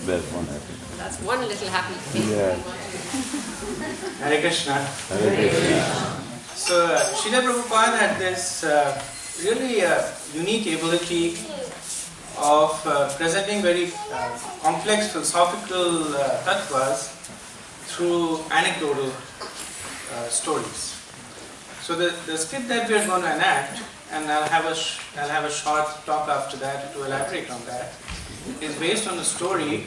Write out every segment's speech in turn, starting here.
There's one happy. That's one little happy face. Yeah. Hare Krishna. Hare Krishna. So, Srila Prabhupada had this really unique ability of presenting very complex philosophical tattvas through anecdotal stories. So the skit that we are going to enact, and I'll have a short talk after that to elaborate on that, is based on a story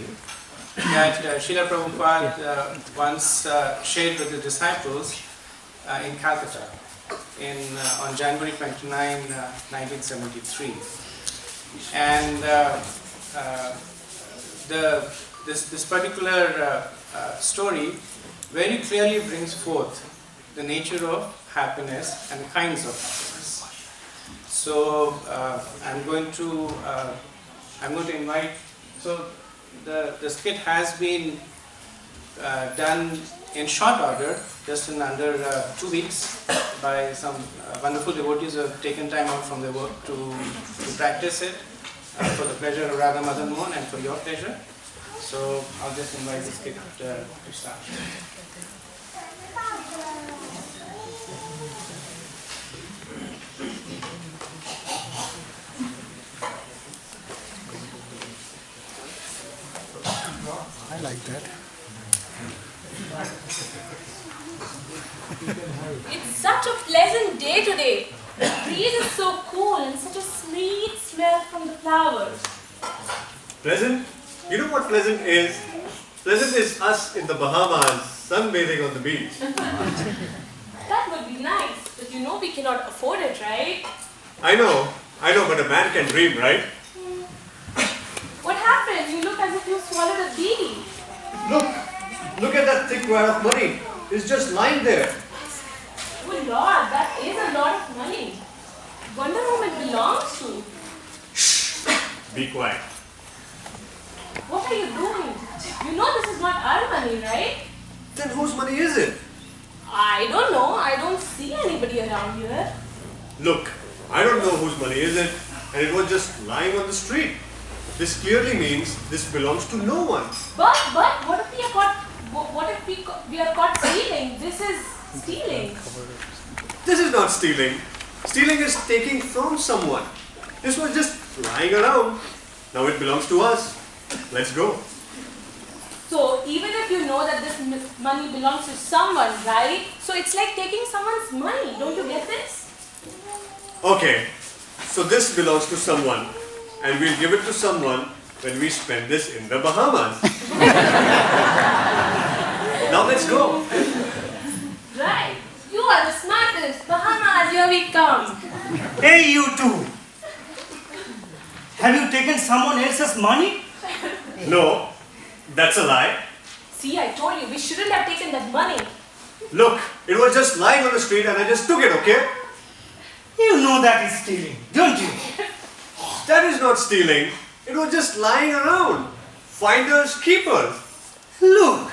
that Srila Prabhupada once shared with the disciples in Calcutta on January 29, 1973. And this particular story very clearly brings forth the nature of happiness and the kinds of happiness. So I'm going to invite. So the skit has been done in short order, just in under 2 weeks, by some wonderful devotees who have taken time out from their work to practice it for the pleasure of Radha Madan Mohan and for your pleasure. So I'll just invite the skit to start. I like that. It's such a pleasant day today. The breeze is so cool and such a sweet smell from the flowers. Pleasant? You know what pleasant is? Pleasant is us in the Bahamas, sunbathing on the beach. That would be nice, but you know we cannot afford it, right? I know, but a man can dream, right? What happened? You look as if you swallowed a bee. Look at that thick wad of money. It's just lying there. Oh Lord, that is a lot of money. Wonder whom it belongs to. Be quiet. What are you doing? You know this is not our money, right? Then whose money is it? I don't know. I don't see anybody around here. Look, I don't know whose money is it, and it was just lying on the street. This clearly means this belongs to no one. But what if we are caught? What if we are caught stealing? This is stealing. This is not stealing. Stealing is taking from someone. This was just lying around. Now it belongs to us. Let's go. So even if you know that this money belongs to someone, right? So it's like taking someone's money. Don't you get this? Okay, so this belongs to someone, and we'll give it to someone when we spend this in the Bahamas. Now let's go. Right. You are the smartest. Bahamas, here we come. Hey, you two! Have you taken someone else's money? No, that's a lie. See, I told you, we shouldn't have taken that money. Look, it was just lying on the street and I just took it, okay? You know that is stealing, don't you? That is not stealing. It was just lying around. Finders, keepers. Look,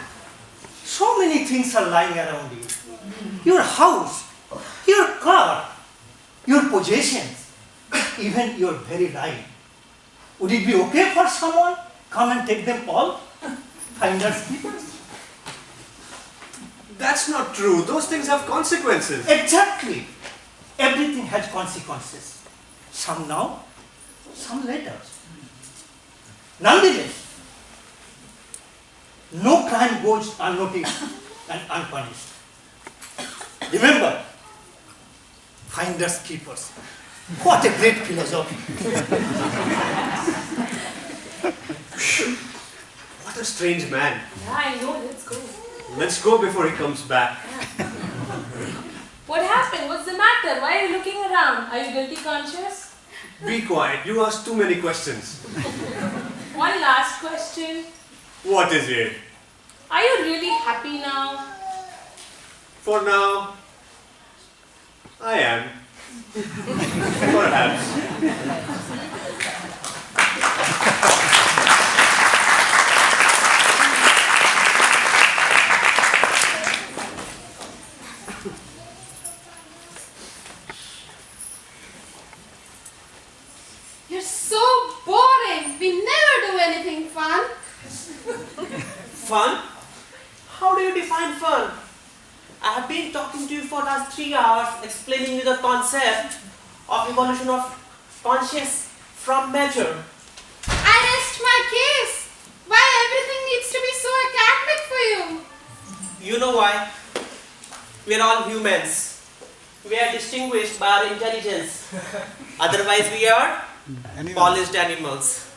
so many things are lying around you. Your house, your car, your possessions, even your very life. Would it be okay for someone come and take them all? Finders, keepers? That's not true. Those things have consequences. Exactly. Everything has consequences. Some now, some later. Nonetheless, no crime goes unnoticed and unpunished. Remember, finders keepers. What a great philosophy. What a strange man. Yeah, I know. Let's go. Let's go before he comes back. What happened? What's the matter? Why are you looking around? Are you guilty conscious? Be quiet. You ask too many questions. One last question. What is it? Are you really happy now? For now, I am. Perhaps. You're so boring. We never do anything fun. Fun? How do you define fun? I have been talking to you for last 3 hours explaining you the concept of evolution of conscious from matter. I rest my case. Why everything needs to be so academic for you? You know why? We are all humans. We are distinguished by our intelligence. Otherwise we are polished animals.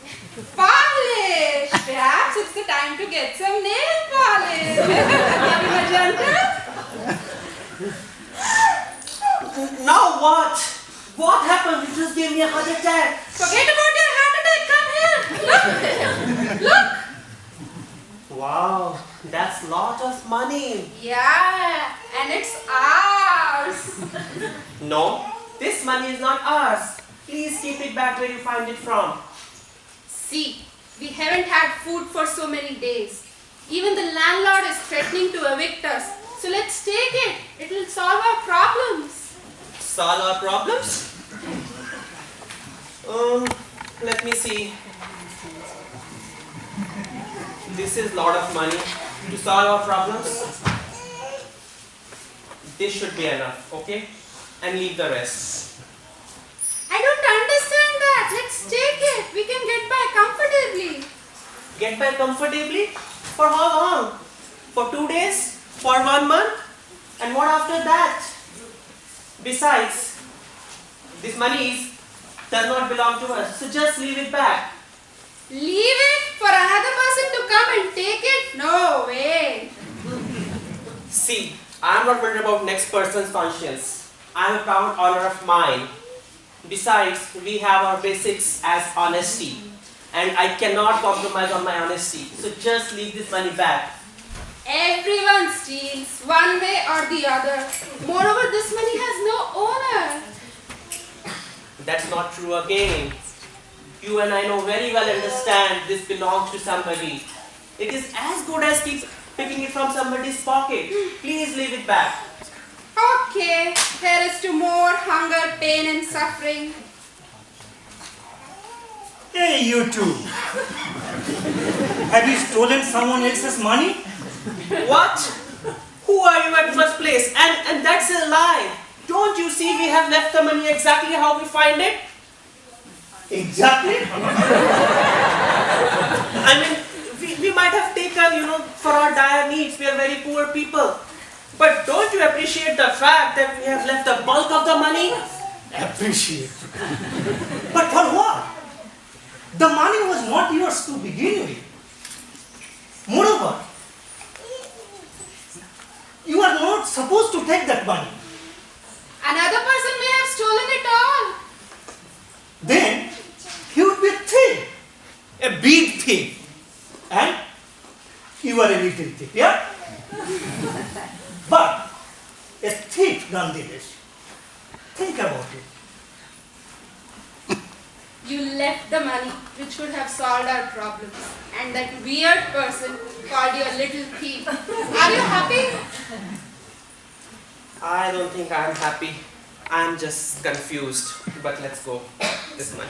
Polish. Perhaps it's the time to get some nail polish. Happy magenta? Now what? What happened? You just gave me a heart attack. Forget about your heart attack. Come here. Look. Wow, that's lot of money. Yeah, and it's ours. No, this money is not ours. Please keep it back where you find it from. See, we haven't had food for so many days. Even the landlord is threatening to evict us. So let's take it. It will solve our problems. Solve our problems? Let me see. This is lot of money to solve our problems. This should be enough, okay? And leave the rest. I don't understand that. Let's take it. We can get by comfortably. Get by comfortably? For how long? For 2 days? For 1 month? And what after that? Besides, this money does not belong to us, so just leave it back. Leave it for another person to come and take it? No way. See, I am not worried about next person's conscience. I am a proud honor of mine. Besides, we have our basics as honesty. And I cannot compromise on my honesty. So just leave this money back. Everyone steals one way or the other. Moreover, this money has no owner. That's not true again. You and I know very well understand this belongs to somebody. It is as good as picking it from somebody's pocket. Please leave it back. Okay, here is to more hunger, pain and suffering. Hey, you two. Have you stolen someone else's money? What? Who are you at first place? And that's a lie. Don't you see we have left the money exactly how we find it? Exactly. I mean, we might have taken, for our dire needs. We are very poor people. But don't you appreciate the fact that we have left the bulk of the money? Appreciate. But for what? The money was not yours to begin with. Moreover, you are not supposed to take that money. Another person may have stolen it all. Then he would be a thief. A big thief. And you are a little thief, yeah? But a thief nonetheless. Think about it. You left the money which would have solved our problems. And that weird person called you a little thief. Are you happy? I don't think I'm happy. I'm just confused. But let's go. This money.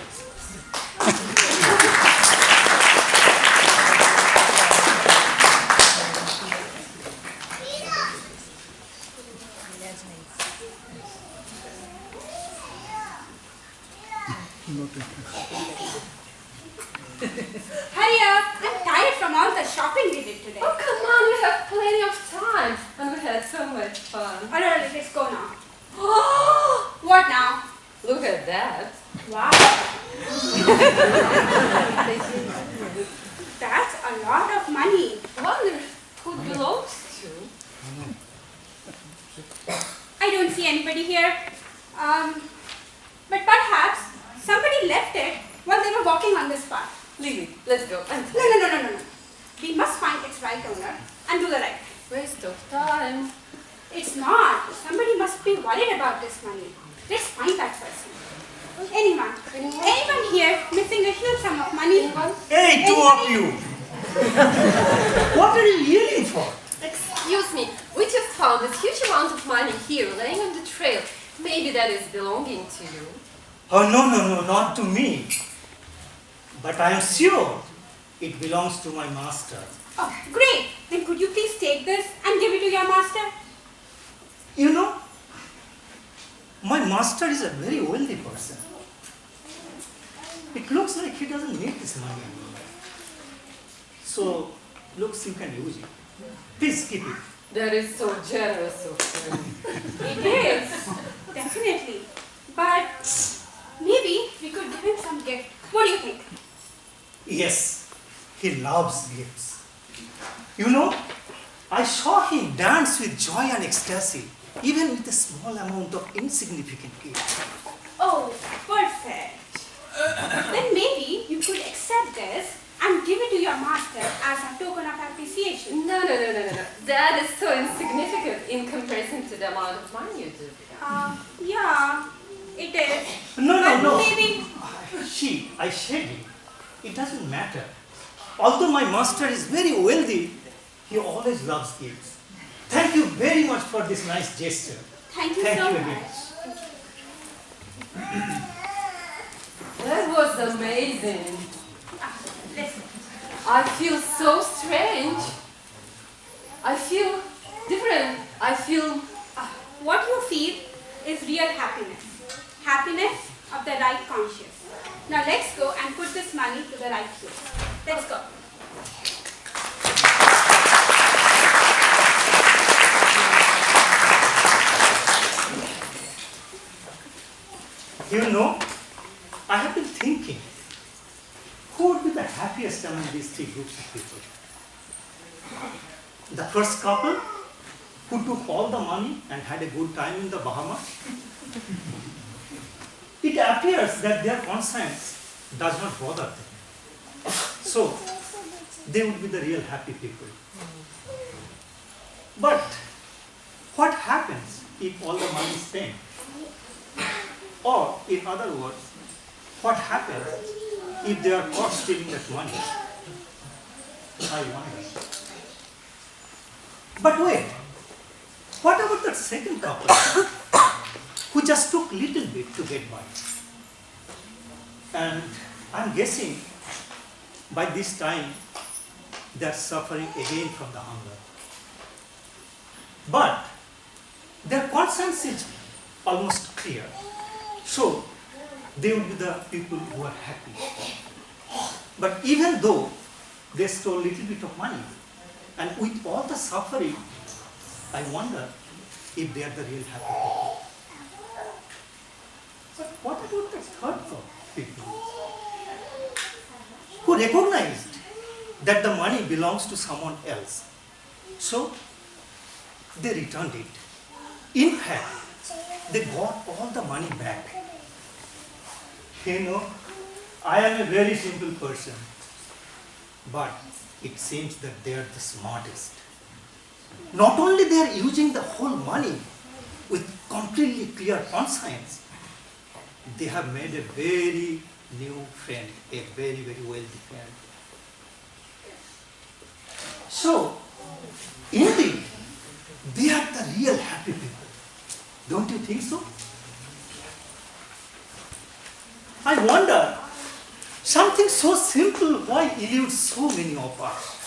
Hurry up. I'm tired from all the shopping we did today. Oh, come on, we have plenty of time. And we had so much fun. Alright, let's go now. What now? Look at that. Wow. That's a lot of money. Wonder who it belongs to. I don't see anybody here. But perhaps somebody left it while they were walking on this path. Leave it. Let's go. And No. We must find its right owner and do the right. waste of time. It's not. Somebody must be worried about this money. Let's find that person. Anyone here missing a huge sum of money? Hey, two of you! What are you yelling for? Excuse me. We just found this huge amount of money here laying on the trail. Maybe that is belonging to you. Oh, no, not to me. But I am sure it belongs to my master. Oh, great. Could you please take this and give it to your master? You know, my master is a very wealthy person. It looks like he doesn't need this money anymore. So, looks you can use it. Please keep it. That is so generous of him. It is, definitely. But maybe we could give him some gift. What do you think? Yes, he loves gifts. You know, I saw him dance with joy and ecstasy, even with a small amount of insignificant gift. Oh, perfect. Then maybe you could accept this and give it to your master as a token of appreciation. No. That is so insignificant in comparison to the amount of money you do. Yeah, it is. No. But maybe. I said it. It doesn't matter. Although my master is very wealthy, he always loves gifts. Thank you very much for this nice gesture. Thank you Thank so you much. again. That was amazing. Listen. I feel so strange. I feel different. I feel... What you feel is real happiness. Happiness of the right conscience. Now let's go and put this money to the right place. Let's go. You know, I have been thinking, who would be the happiest among these three groups of people? The first couple who took all the money and had a good time in the Bahamas. It appears that their conscience does not bother them. So, they would be the real happy people. But what happens if all the money is spent? Or, in other words, what happens if they are caught stealing that money? I wonder. But wait, what about that second couple who just took little bit to get by? And I'm guessing by this time they are suffering again from the hunger. But their conscience is almost clear. So, they will be the people who are happy. But even though they stole a little bit of money, and with all the suffering, I wonder if they are the real happy people. But what about the third people who recognized that the money belongs to someone else? So, they returned it. In fact, they got all the money back. You know, I am a very simple person, but it seems that they are the smartest. Not only they are using the whole money with completely clear conscience, they have made a very new friend, a very, very wealthy friend. So, indeed, they are the real happy people. Don't you think so? I wonder, something so simple, why eludes so many of us?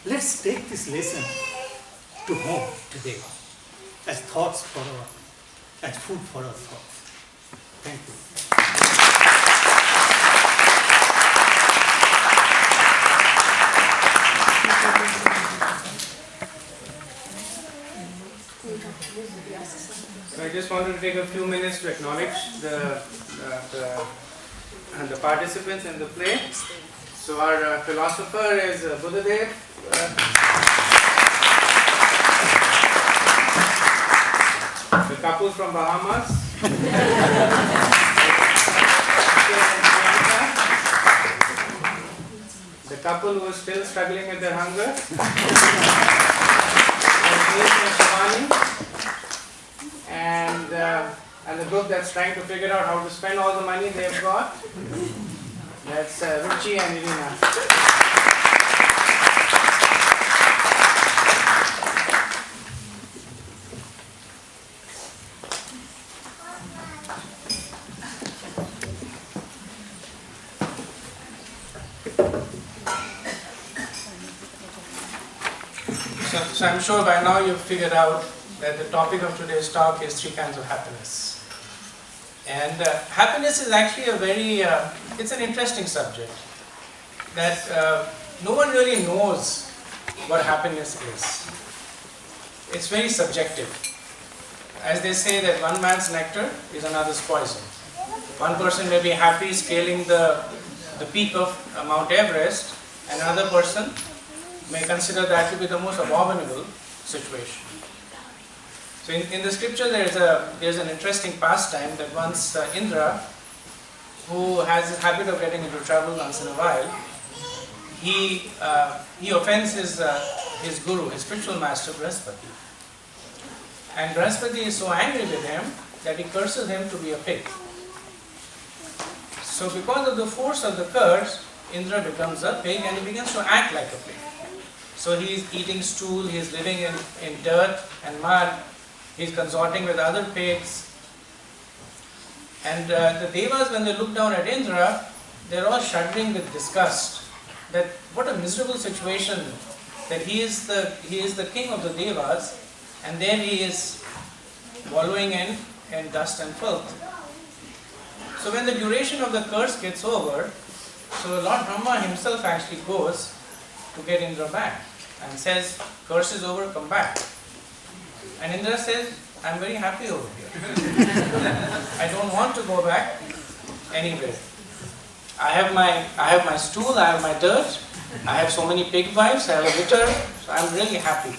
Let's take this lesson to home today as thoughts for as food for our thoughts. Thank you. So I just wanted to take a few minutes to acknowledge the participants in the play. So our philosopher is Buddhadev. The couple from Bahamas. The couple who is still struggling with their hunger. And the group that's trying to figure out how to spend all the money they've got. That's Ruchi and Irina. So I'm sure by now you've figured out that the topic of today's talk is 3 kinds of happiness. And happiness is actually it's an interesting subject that no one really knows what happiness is. It's very subjective. As they say that one man's nectar is another's poison. One person may be happy scaling the peak of Mount Everest, and another person may consider that to be the most abominable situation. So in the scripture there's an interesting pastime that once Indra, who has this habit of getting into trouble once in a while, he offends his guru, his spiritual master Brihaspati. And Brihaspati is so angry with him that he curses him to be a pig. So because of the force of the curse, Indra becomes a pig and he begins to act like a pig. So he is eating stool, he is living in dirt and mud, he is consorting with other pigs. And the Devas, when they look down at Indra, they are all shuddering with disgust. That what a miserable situation, that he is the king of the Devas, and there he is wallowing in dust and filth. So when the duration of the curse gets over, so Lord Brahma himself actually goes to get Indra back and says, curse is over, come back. And Indra says, I'm very happy over here. I don't want to go back anywhere. I have my stool, I have my dirt, I have so many pig wives, I have a litter, so I'm really happy.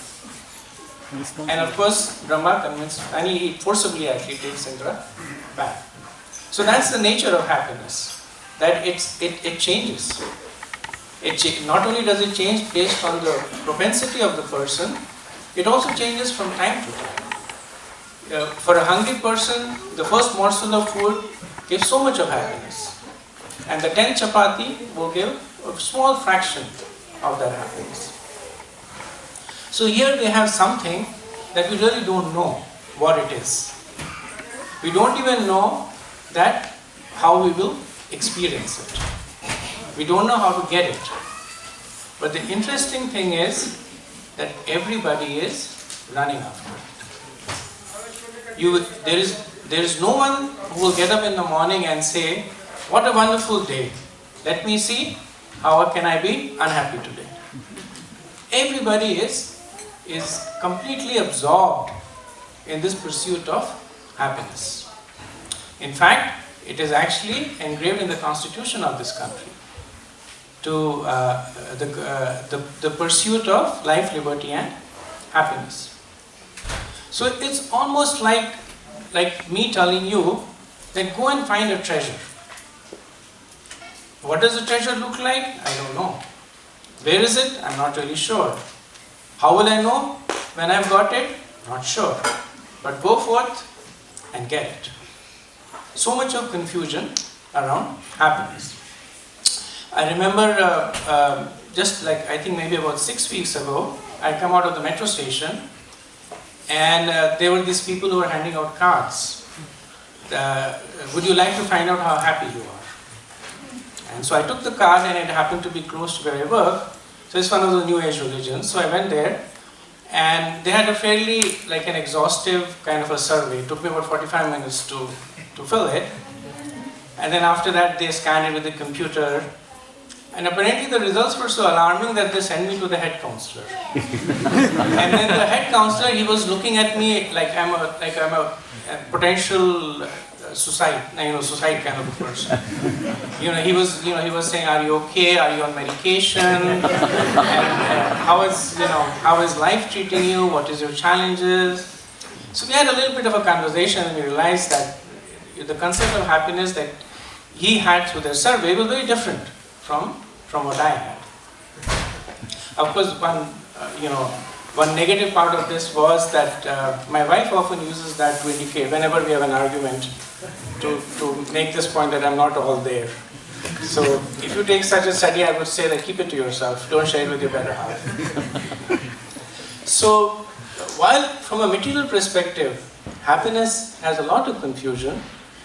And of course, Brahma convinced, and he forcibly actually takes Indra back. So that's the nature of happiness, that it changes. Not only does it change based on the propensity of the person, it also changes from time to time. For a hungry person, the first morsel of food gives so much of happiness, and the 10th chapati will give a small fraction of that happiness. So here we have something that we really don't know what it is. We don't even know that how we will experience it. We don't know how to get it. But the interesting thing is that everybody is running after it. There is no one who will get up in the morning and say, what a wonderful day. Let me see how can I be unhappy today. Everybody is completely absorbed in this pursuit of happiness. In fact, it is actually engraved in the constitution of this country to the pursuit of life, liberty and happiness. So it's almost like me telling you that go and find a treasure. What does the treasure look like? I don't know. Where is it? I'm not really sure. How will I know when I've got it? Not sure. But go forth and get it. So much of confusion around happiness. I remember just like I think maybe about 6 weeks ago, I come out of the metro station and there were these people who were handing out cards. Would you like to find out how happy you are? And so I took the card and it happened to be close to where I work. So it's one of the new age religions. So I went there and they had a fairly like an exhaustive kind of a survey. It took me about 45 minutes to fill it. And then after that they scanned it with the computer. And apparently the results were so alarming that they sent me to the head counselor. And then the head counselor, he was looking at me like I'm a potential suicide kind of a person. He was saying, are you okay? Are you on medication? And how is life treating you? What is your challenges? So we had a little bit of a conversation and we realized that the concept of happiness that he had through the survey was very different from what I had. Of course, one negative part of this was that my wife often uses that to indicate whenever we have an argument to make this point that I'm not all there. So if you take such a study, I would say that keep it to yourself. Don't share it with your better half. So while from a material perspective, happiness has a lot of confusion,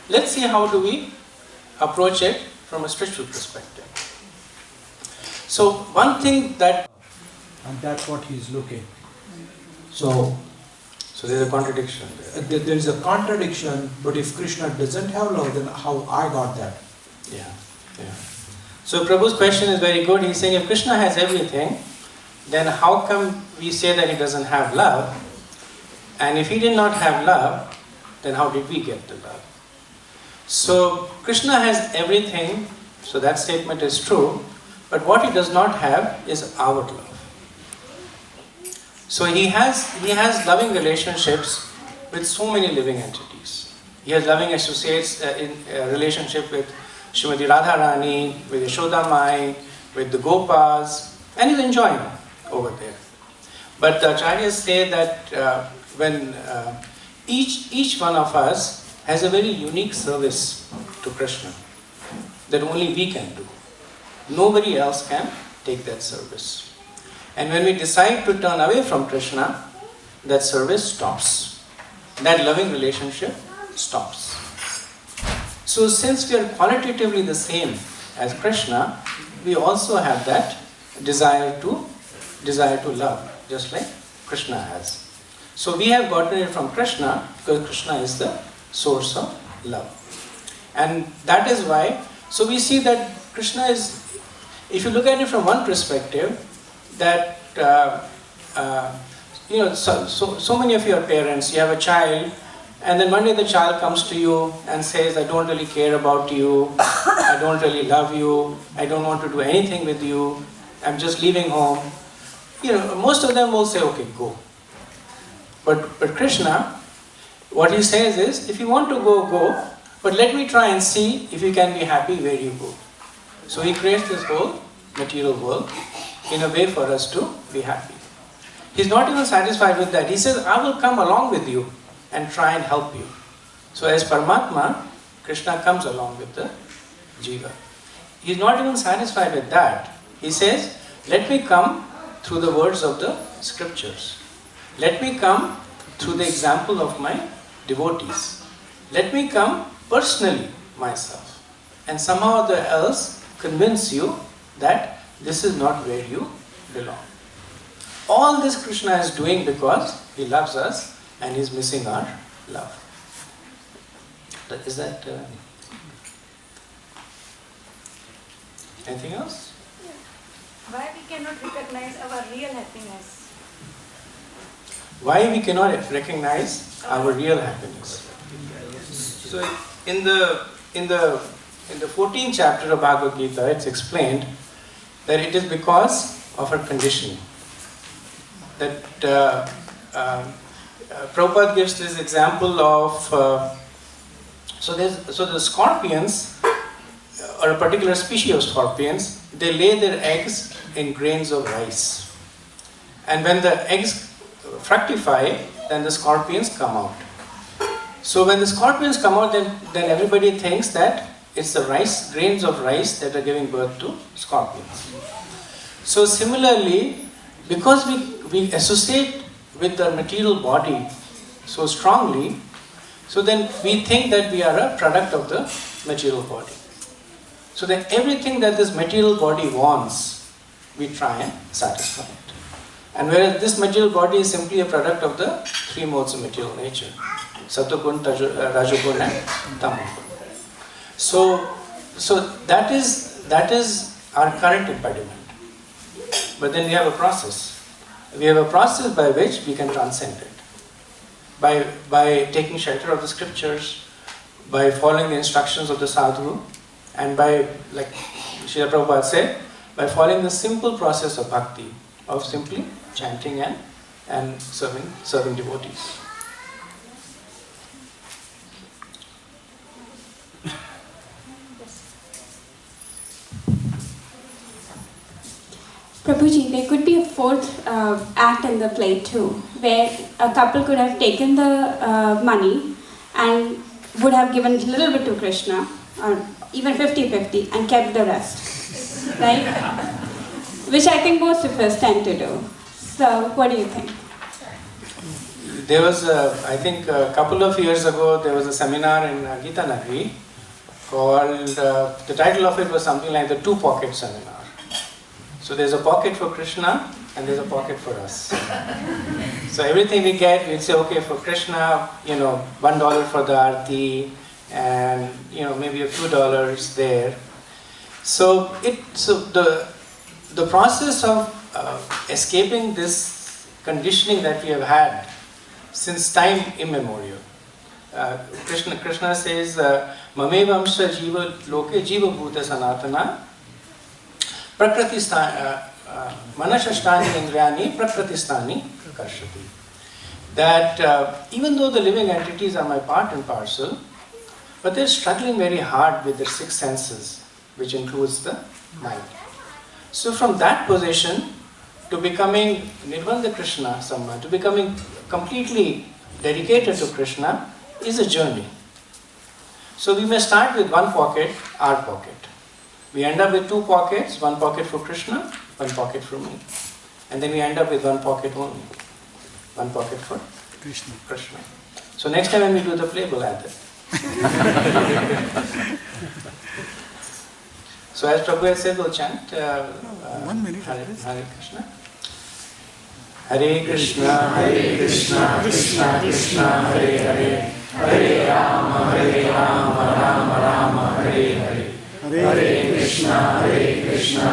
let's see how do we approach it from a spiritual perspective. So one thing that... And that's what he's looking. So So there's a contradiction there. there is a contradiction, but if Krishna doesn't have love, then how I got that? Yeah, yeah. So Prabhu's question is very good. He's saying if Krishna has everything, then how come we say that he doesn't have love? And if he did not have love, then how did we get the love? So Krishna has everything, so that statement is true, but what he does not have is our love. So he has loving relationships with so many living entities. He has loving associates in relationship with Srimati Radharani, with Yashoda Mai, with the Gopas, and he's enjoying over there. But the acharyas say that when each one of us has a very unique service to Krishna that only we can do. Nobody else can take that service. And when we decide to turn away from Krishna, that service stops. That loving relationship stops. So since we are qualitatively the same as Krishna, we also have that desire to love, just like Krishna has. So we have gotten it from Krishna because Krishna is the source of love. And that is why, so we see that Krishna is, if you look at it from one perspective, that so many of your parents, you have a child, and then one day the child comes to you and says, I don't really care about you, I don't really love you, I don't want to do anything with you, I'm just leaving home. Most of them will say, okay, go. But Krishna, what he says is, if you want to go, go, but let me try and see if you can be happy where you go. So he creates this whole material world in a way for us to be happy. He's not even satisfied with that. He says, I will come along with you and try and help you. So as Paramatma, Krishna comes along with the Jiva. He's not even satisfied with that. He says, let me come through the words of the scriptures. Let me come through the example of my devotees. Let me come personally myself. And somehow or else convince you that this is not where you belong. All this Krishna is doing because he loves us and he's missing our love. Is that... anything else? Why we cannot recognize our real happiness? Why we cannot recognize our real happiness? So in the 14th chapter of Bhagavad Gita, it's explained that it is because of our conditioning. That Prabhupada gives this example of so the scorpions, or a particular species of scorpions, they lay their eggs in grains of rice, and when the eggs fructify, then the scorpions come out. So when the scorpions come out, then everybody thinks that it's the grains of rice that are giving birth to scorpions. So similarly, because we associate with the material body so strongly, so then we think that we are a product of the material body. So then everything that this material body wants, we try and satisfy it. And whereas this material body is simply a product of the three modes of material nature, Sattvagun, Rajagun and Tamagun. So that is our current impediment. But then we have a process. We have a process by which we can transcend it. By taking shelter of the scriptures, by following the instructions of the sadhu, and by, like Srila Prabhupada said, by following the simple process of bhakti, of simply chanting and serving devotees. Prabhuji, there could be a fourth act in the play too, where a couple could have taken the money and would have given a little bit to Krishna, or even 50-50, and kept the rest, right? Which I think most of us tend to do. So, what do you think? There was, I think a couple of years ago, there was a seminar in Gita Nagari called, the title of it was something like the Two Pocket Seminar. So there's a pocket for Krishna and there's a pocket for us. So everything we get, we'll say, okay, for Krishna, $1 for the arti, and maybe a few dollars there. So the process of escaping this conditioning that we have had since time immemorial. Krishna says, Mamevamsha jiva loke jiva bhuta sanatana manashashtani indriyani prakratistani karshati. That even though the living entities are my part and parcel, but they're struggling very hard with their 6 senses, which includes the mind. So from that position to becoming Nirvanda Krishna Samma, to becoming completely dedicated to Krishna, is a journey. So we may start with one pocket, our pocket. We end up with 2 pockets, one pocket for Krishna, one pocket for me. And then we end up with one pocket only. One pocket for Krishna. So next time when we do the play, we'll add that. So as Prabhu has said, we'll chant 1 minute. Hare Krishna. Hare Krishna, Krishna Krishna, Hare Hare. Hare Rama, Rama Rama, Hare Hare. Hare Krishna, Krishna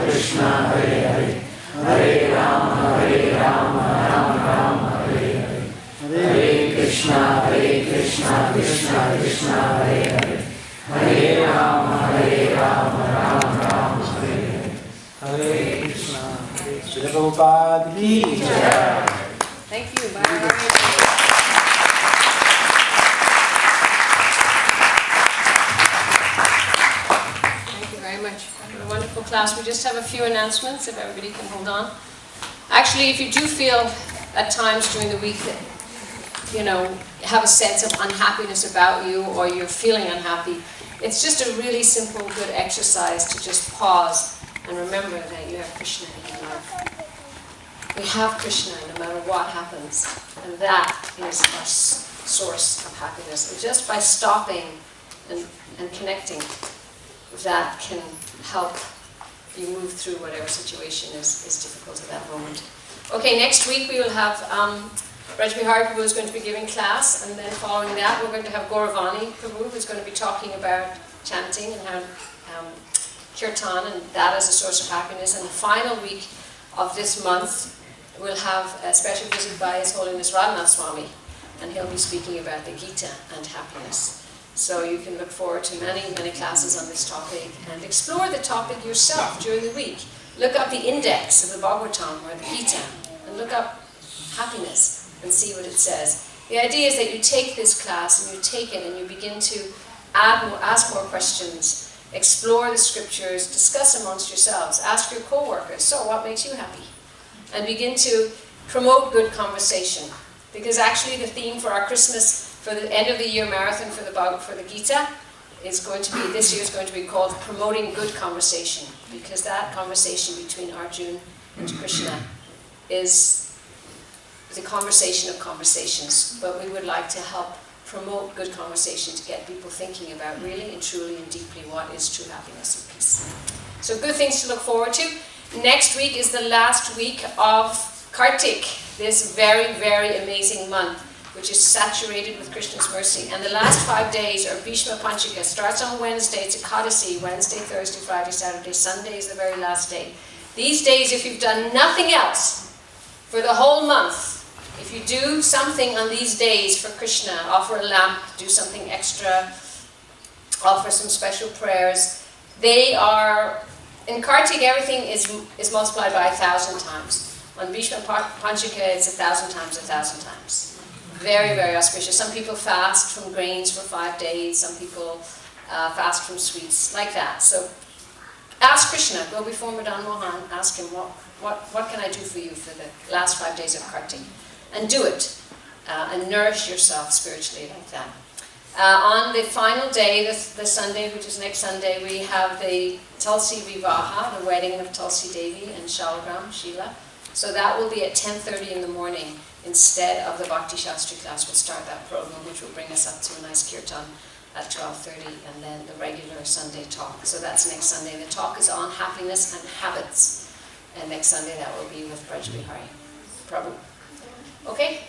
Krishna, Hare Hare. Hare Rama, Rama Rama, Hare Hare. Hare Krishna, Krishna Krishna, Hare Hare. Hare Rama, Rama Rama, Hare Hare. Hare Krishna, Srila Prabhupada ki jai. Thank you. Bye. A wonderful class. We just have a few announcements if everybody can hold on. Actually, if you do feel at times during the week that have a sense of unhappiness about you, or you're feeling unhappy, it's just a really simple, good exercise to just pause and remember that you have Krishna in your life. We have Krishna no matter what happens, and that is our source of happiness. And just by stopping and connecting, that can help you move through whatever situation is difficult at that moment. Okay, next week we will have Rajbi Hari Prabhu is going to be giving class, and then following that we're going to have Gauravani Prabhu, who's going to be talking about chanting and how kirtan, and that as a source of happiness. And the final week of this month we'll have a special visit by His Holiness Radhanath Swami, and he'll be speaking about the Gita and happiness. So you can look forward to many, many classes on this topic and explore the topic yourself during the week. Look up the index of the Bhagavatam or the Gita and look up happiness and see what it says. The idea is that you take this class and you take it and you begin to ask more questions, explore the scriptures, discuss amongst yourselves, ask your co-workers, so what makes you happy? And begin to promote good conversation. Because actually the theme for our Christmas, for the end of the year marathon for the Gita, is going to be, this year is going to be called Promoting Good Conversation, because that conversation between Arjuna and Krishna is the conversation of conversations, but we would like to help promote good conversation to get people thinking about really and truly and deeply what is true happiness and peace. So good things to look forward to. Next week is the last week of Kartik, this very, very amazing month, which is saturated with Krishna's mercy. And the last 5 days are Bhishma Panchika. Starts on Wednesday, it's Ekadasi, Wednesday, Thursday, Friday, Saturday, Sunday is the very last day. These days, if you've done nothing else for the whole month, if you do something on these days for Krishna, offer a lamp, do something extra, offer some special prayers, they are, in Kartik everything is multiplied by 1,000 times. On Bhishma Panchika it's 1,000 times, 1,000 times. Very, very auspicious. Some people fast from grains for 5 days, some people fast from sweets, like that. So ask Krishna, go before Madan Mohan, ask him, what can I do for you for the last 5 days of Kartik? And do it, and nourish yourself spiritually like that. On the final day, the Sunday, which is next Sunday, we have the Tulsi Vivaha, the wedding of Tulsi Devi and Shalagram, Sheila. So that will be at 10:30 in the morning instead of the Bhakti Shastri class. We'll start that program, which will bring us up to a nice kirtan at 12:30, and then the regular Sunday talk. So that's next Sunday. The talk is on happiness and habits. And next Sunday that will be with Braj Bihari Prabhu. Okay?